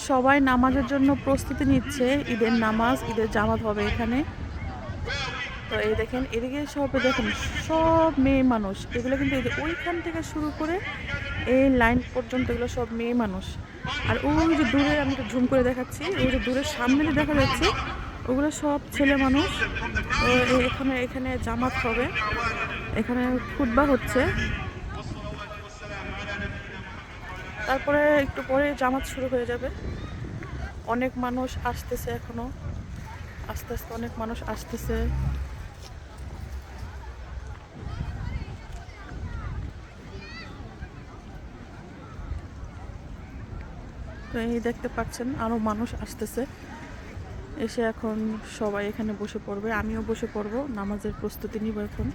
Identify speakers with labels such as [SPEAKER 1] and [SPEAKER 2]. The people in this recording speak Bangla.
[SPEAKER 1] সবাই নামাজের জন্য প্রস্তুতি নিচ্ছে। ঈদের নামাজ, ঈদের জামাত হবে এখানে। তো এই দেখেন এদিকে সব দেখেন সব মেয়ে মানুষ, এগুলো কিন্তু এই যে ওইখান থেকে শুরু করে এই লাইন পর্যন্ত এগুলো সব মেয়ে মানুষ। আর ওই যে দূরে আমি একটু ঝুম করে দেখাচ্ছি, ওই যে দূরের সামনে যে দেখা যাচ্ছে ওগুলো সব ছেলে মানুষ। তো এখানে এখানে জামাত হবে, এখানে খুতবা হচ্ছে, তারপরে একটু পরে জামাত শুরু হয়ে যাবে। অনেক মানুষ আসতেছে এখনো, আস্তে আস্তে অনেক মানুষ আসতেছে। তো এই দেখতে পাচ্ছেন আরো মানুষ আসতেছে, এসে এখন সবাই এখানে বসে পড়বে, আমিও বসে পড়বো, নামাজের প্রস্তুতি নিব এখন।